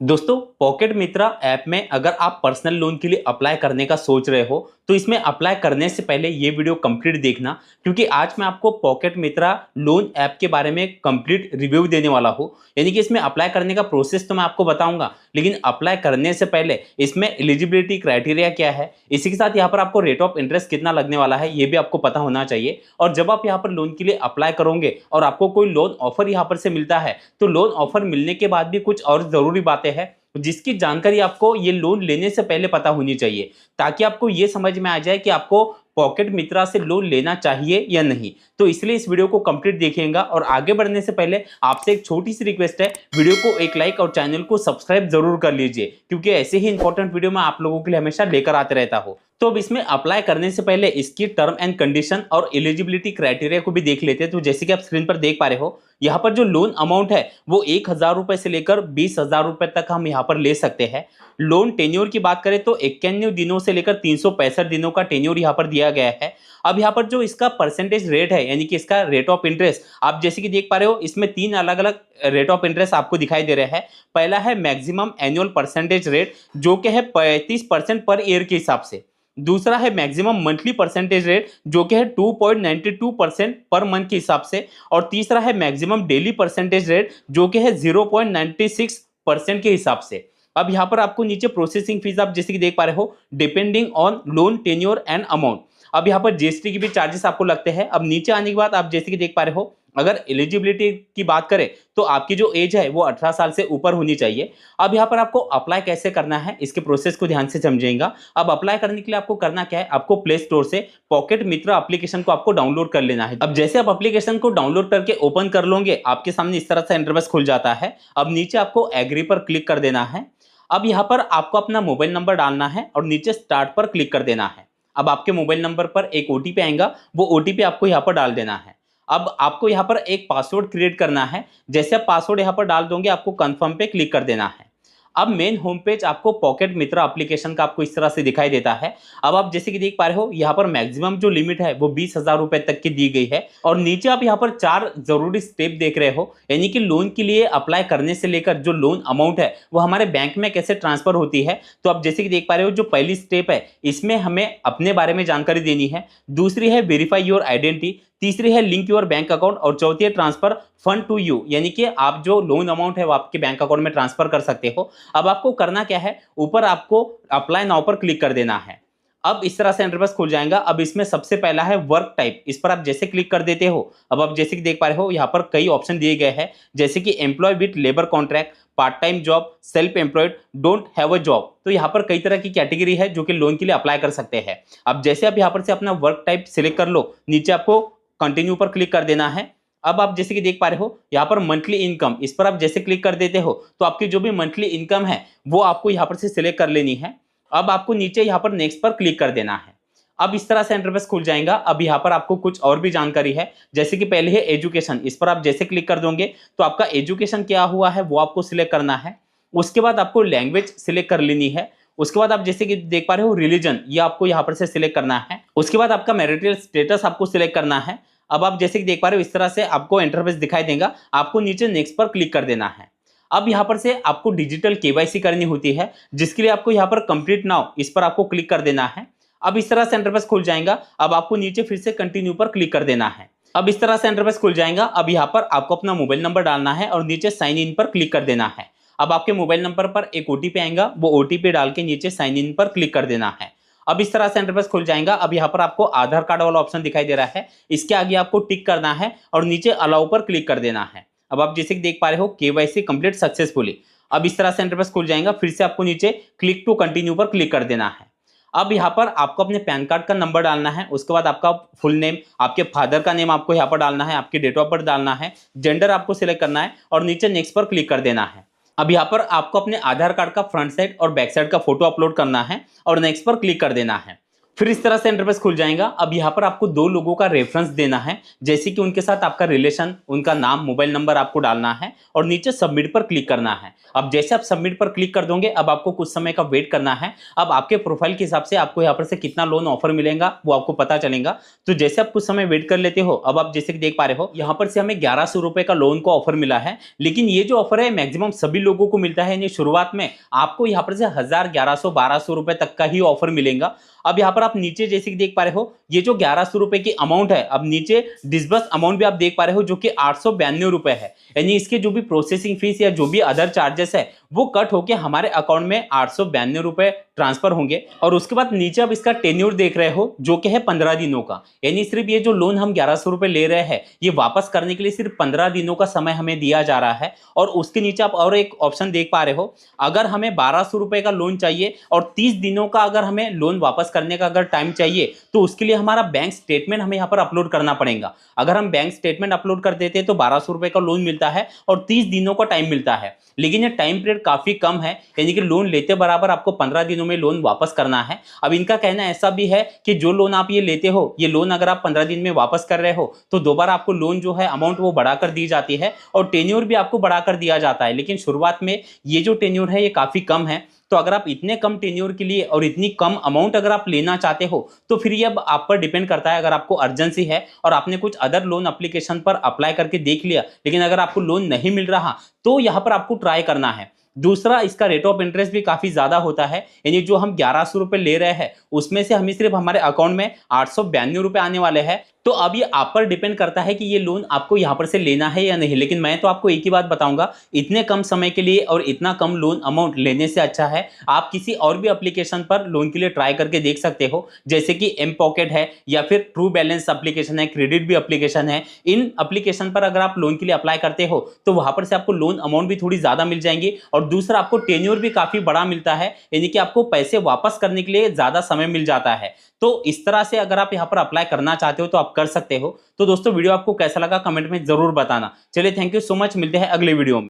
दोस्तों, पॉकेट मित्रा ऐप में अगर आप पर्सनल लोन के लिए अप्लाई करने का सोच रहे हो तो इसमें अप्लाई करने से पहले ये वीडियो कंप्लीट देखना, क्योंकि आज मैं आपको पॉकेट मित्रा लोन ऐप के बारे में कंप्लीट रिव्यू देने वाला हूँ। यानी कि इसमें अप्लाई करने का प्रोसेस तो मैं आपको बताऊंगा, लेकिन अप्लाई करने से पहले इसमें एलिजिबिलिटी क्राइटेरिया क्या है, इसी के साथ यहाँ पर आपको रेट ऑफ इंटरेस्ट कितना लगने वाला है ये भी आपको पता होना चाहिए। और जब आप यहाँ पर लोन के लिए अप्लाई करोगे और आपको कोई लोन ऑफर यहाँ पर से मिलता है तो लोन ऑफर मिलने के बाद भी कुछ और जरूरी बातें हैं जिसकी जानकारी आपको ये लोन लेने से पहले पता होनी चाहिए, ताकि आपको ये समझ में आ जाए कि आपको पॉकेट मित्रा से लोन लेना चाहिए या नहीं। तो इसलिए इस वीडियो को कंप्लीट देखिएगा। और आगे बढ़ने से पहले आपसे एक छोटी सी रिक्वेस्ट है, वीडियो को एक लाइक और चैनल को सब्सक्राइब जरूर कर लीजिए, क्योंकि ऐसे ही इंपॉर्टेंट वीडियो मैं आप लोगों के लिए हमेशा लेकर आते रहता हूँ। तो अब इसमें अप्लाई करने से पहले इसकी टर्म एंड कंडीशन और एलिजिबिलिटी क्राइटेरिया को भी देख लेते हैं। तो जैसे कि आप स्क्रीन पर देख पा रहे हो, यहाँ पर जो लोन अमाउंट है वो 1,000 रुपए से लेकर 20,000 रुपए तक हम यहाँ पर ले सकते हैं। लोन टेन्योर की बात करें तो 91 दिनों से लेकर 365 दिनों का टेन्योर यहाँ पर दिया गया है। अब यहाँ पर जो इसका परसेंटेज रेट है, यानी कि इसका रेट ऑफ इंटरेस्ट, आप जैसे कि देख पा रहे हो इसमें तीन अलग अलग रेट ऑफ इंटरेस्ट आपको दिखाई दे रहे हैं। पहला है मैक्सिमम एनुअल परसेंटेज रेट, जो कि है 35% पर ईयर के हिसाब से। दूसरा है मैक्सिमम मंथली परसेंटेज रेट, जो कि है 2.92% पर मंथ के हिसाब से। और तीसरा है मैक्सिमम डेली परसेंटेज रेट, जो कि है 0.96% के हिसाब से। अब यहाँ पर आपको नीचे प्रोसेसिंग फीस आप जैसे कि देख पा रहे हो, depending on loan tenure and amount. अब यहाँ पर जीएसटी की भी चार्जेस आपको लगते हैं। अब नीचे आने के बाद आप जैसे कि देख पा रहे हो, अगर एलिजिबिलिटी की बात करें तो आपकी जो एज है वो 18 साल से ऊपर होनी चाहिए। अब यहाँ पर आपको अप्लाई कैसे करना है इसके प्रोसेस को ध्यान से समझेगा। अब अप्लाई करने के लिए आपको करना क्या है, आपको प्ले स्टोर से पॉकेट मित्रा एप्लीकेशन को आपको डाउनलोड कर लेना है। अब जैसे आप एप्लीकेशन को डाउनलोड करके ओपन कर लोगे, आपके सामने इस तरह से इंटरफेस खुल जाता है। अब नीचे आपको एग्री पर क्लिक कर देना है। अब यहाँ पर आपको अपना मोबाइल नंबर डालना है और नीचे स्टार्ट पर क्लिक कर देना है। अब आपके मोबाइल नंबर पर एक ओटीपी आएगा, वो ओटीपी आपको यहाँ पर डाल देना है। अब आपको यहाँ पर एक पासवर्ड क्रिएट करना है। जैसे आप पासवर्ड यहाँ पर डाल दोगे, आपको कंफर्म पे क्लिक कर देना है। अब मेन होम पेज आपको पॉकेट मित्रा एप्लीकेशन का आपको इस तरह से दिखाई देता है। अब आप जैसे कि देख पा रहे हो, यहाँ पर मैक्सिमम जो लिमिट है वो 20,000 रुपए तक की दी गई है। और नीचे आप यहाँ पर 4 जरूरी स्टेप देख रहे हो, यानी कि लोन के लिए अप्लाई करने से लेकर जो लोन अमाउंट है वो हमारे बैंक में कैसे ट्रांसफर होती है। तो आप जैसे कि देख पा रहे हो, जो पहली स्टेप है इसमें हमें अपने बारे में जानकारी देनी है। दूसरी है वेरीफाई योर आइडेंटिटी। तीसरी है लिंक योर बैंक अकाउंट। और चौथी है ट्रांसफर फंड टू यू, यानी कि आप जो लोन अमाउंट है वो आपके बैंक अकाउंट में ट्रांसफर कर सकते हो। अब आपको करना क्या है, ऊपर आपको अप्लाई नाउ पर क्लिक कर देना है। अब इस तरह से इंटरफेस खुल जाएगा। अब इसमें सबसे पहला है वर्क टाइप, इस पर आप जैसे क्लिक कर देते हो, अब आप जैसे कि देख पा रहे हो यहाँ पर कई ऑप्शन दिए गए हैं, जैसे कि employ with labour contract, part time job, self employed, don't have a job. तो यहाँ पर कई तरह की कैटेगरी है जो कि लोन के लिए अप्लाई कर सकते हैं। अब जैसे आप यहाँ पर से अपना वर्क टाइप सिलेक्ट कर लो, नीचे आपको कंटिन्यू पर क्लिक कर देना है। अब आप जैसे कि देख पा रहे हो यहाँ पर मंथली इनकम, इस पर आप जैसे क्लिक कर देते हो तो आपकी जो भी मंथली इनकम है वो आपको यहाँ पर से सिलेक्ट कर लेनी है। अब आपको नीचे यहाँ पर नेक्स्ट पर क्लिक कर देना है। अब इस तरह से इंटरफेस खुल जाएगा। अब यहाँ पर आपको कुछ और भी जानकारी है, जैसे कि पहले है एजुकेशन, इस पर आप जैसे क्लिक कर दोगे तो आपका एजुकेशन क्या हुआ है वो आपको सिलेक्ट करना है। उसके बाद आपको लैंग्वेज सिलेक्ट कर लेनी है। उसके बाद आप जैसे कि देख पा रहे हो रिलीजन, ये आपको यहाँ पर से सिलेक्ट करना है। उसके बाद आपका मैरिटल स्टेटस आपको सिलेक्ट करना है। अब आप जैसे कि देख पा रहे हो इस तरह से आपको इंटरफेस दिखाई देगा। आपको नीचे नेक्स्ट पर क्लिक कर देना है। अब यहाँ पर से आपको डिजिटल केवाईसी करनी होती है, जिसके लिए आपको यहाँ पर कंप्लीट नाउ, इस पर आपको क्लिक कर देना है। अब इस तरह से इंटरफेस खुल जाएगा। अब आपको नीचे फिर से कंटिन्यू पर क्लिक कर देना है। अब इस तरह से इंटरफेस खुल जाएगा। अब यहाँ पर आपको अपना मोबाइल नंबर डालना है और नीचे साइन इन पर क्लिक कर देना है। अब आपके मोबाइल नंबर पर एक ओटीपी आएगा, वो ओटीपी डाल के नीचे साइन इन पर क्लिक कर देना है। अब इस तरह से इंटरफेस खुल जाएगा। अब यहाँ पर आपको आधार कार्ड वाला ऑप्शन दिखाई दे रहा है, इसके आगे आपको टिक करना है और नीचे अलाउ पर क्लिक कर देना है। अब आप जैसे कि देख पा रहे हो केवाईसी कंप्लीट सक्सेसफुली। अब इस तरह से इंटरफेस खुल जाएगा। फिर से आपको नीचे क्लिक टू कंटिन्यू पर क्लिक कर देना है। अब यहाँ पर आपको अपने पैन कार्ड का नंबर डालना है। उसके बाद आपका फुल नेम, आपके फादर का नेम आपको यहाँ पर डालना है, आपकी डेट ऑफ बर्थ डालना है, जेंडर आपको सिलेक्ट करना है और नीचे नेक्स्ट पर क्लिक कर देना है। अब यहाँ पर आपको अपने आधार कार्ड का फ्रंट साइड और बैक साइड का फोटो अपलोड करना है और नेक्स्ट पर क्लिक कर देना है। फिर इस तरह से इंटरफेस खुल जाएगा। अब यहाँ पर आपको दो लोगों का रेफरेंस देना है, जैसे कि उनके साथ आपका रिलेशन, उनका नाम, मोबाइल नंबर आपको डालना है और नीचे सबमिट पर क्लिक करना है। अब जैसे आप सबमिट पर क्लिक कर दोगे, अब आपको कुछ समय का वेट करना है। अब आपके प्रोफाइल के हिसाब से आपको यहाँ पर से कितना लोन ऑफर मिलेगा वो आपको पता चलेगा। तो जैसे आप कुछ समय वेट कर लेते हो, अब आप जैसे कि देख पा रहे हो यहाँ पर से हमें 1100 रुपए का लोन को ऑफर मिला है। लेकिन ये जो ऑफर है मैक्सिमम सभी लोगों को मिलता है, यानी शुरुआत में आपको यहाँ पर से 1000, 1100, 1200 रुपए तक का ही ऑफर मिलेगा। अब यहाँ पर आप नीचे जैसे कि देख पा रहे हो, ये जो 1100 रुपए की अमाउंट है, अब नीचे डिसबर्स अमाउंट भी आप देख पा रहे हो जो कि 892 रुपए है। यानी इसके जो भी प्रोसेसिंग फीस या जो भी अदर चार्जेस है वो कट होके हमारे अकाउंट में 892 रुपए ट्रांसफर होंगे। और उसके बाद नीचे अब इसका टेन्योर देख रहे हो जो कि है 15 दिनों का। यानी सिर्फ ये जो लोन हम 1100 रुपए ले रहे हैं ये वापस करने के लिए सिर्फ 15 दिनों का समय हमें दिया जा रहा है। और उसके नीचे आप और एक ऑप्शन देख पा रहे हो, अगर हमें 1200 रुपए का लोन चाहिए और 30 दिनों का अगर हमें लोन वापस करने का अगर टाइम चाहिए तो उसके लिए हमारा बैंक स्टेटमेंट हमें यहाँ पर अपलोड करना पड़ेगा। अगर हम बैंक स्टेटमेंट अपलोड कर देते हैं तो 1200 रुपए का लोन मिलता है और 30 दिनों का टाइम मिलता है। लेकिन ये टाइम पीरियड काफी कम है, यानी कि लोन लेते बराबर आपको 15 दिनों में लोन वापस करना है। अब इनका कहना ऐसा भी है कि जो लोन आप ये लेते हो, ये लोन अगर आप 15 दिन में वापस कर रहे हो तो दोबारा आपको लोन जो है अमाउंट वो बढ़ाकर दी जाती है और टेन्योर भी आपको बढ़ाकर दिया जाता है। लेकिन शुरुआत में ये जो टेन्योर है ये काफी कम है। तो अगर आप इतने कम टेन्योर के लिए और इतनी कम अमाउंट अगर आप लेना चाहते हो तो फिर ये अब आप पर डिपेंड करता है। अगर आपको अर्जेंसी है और आपने कुछ अदर लोन एप्लीकेशन पर अप्लाई करके देख लिया, लेकिन अगर आपको लोन नहीं मिल रहा तो यहां पर आपको ट्राई करना है। दूसरा, इसका रेट ऑफ इंटरेस्ट भी काफी ज्यादा होता है। यानी जो हम 1100 रुपए ले रहे हैं उसमें से हमें सिर्फ हमारे अकाउंट में 892 रुपए आने वाले हैं। तो अब ये आप पर डिपेंड करता है कि ये लोन आपको यहाँ पर से लेना है या नहीं। लेकिन मैं तो आपको एक ही बात बताऊंगा, इतने कम समय के लिए और इतना कम लोन अमाउंट लेने से अच्छा है आप किसी और भी एप्लीकेशन पर लोन के लिए ट्राई करके देख सकते हो, जैसे कि एम पॉकेट है या फिर ट्रू बैलेंस एप्लीकेशन है, क्रेडिट भी एप्लीकेशन है। इन एप्लीकेशन पर अगर आप लोन के लिए अप्लाई करते हो तो वहां पर से आपको लोन अमाउंट भी थोड़ी ज्यादा मिल जाएंगी और दूसरा आपको टेन्योर भी काफी बड़ा मिलता है, यानी कि आपको पैसे वापस करने के लिए ज्यादा समय मिल जाता है। तो इस तरह से अगर आप यहाँ पर अप्लाई करना चाहते हो तो आप कर सकते हो। तो दोस्तों वीडियो आपको कैसा लगा कमेंट में जरूर बताना। चलिए, थैंक यू सो मच, मिलते हैं अगले वीडियो में।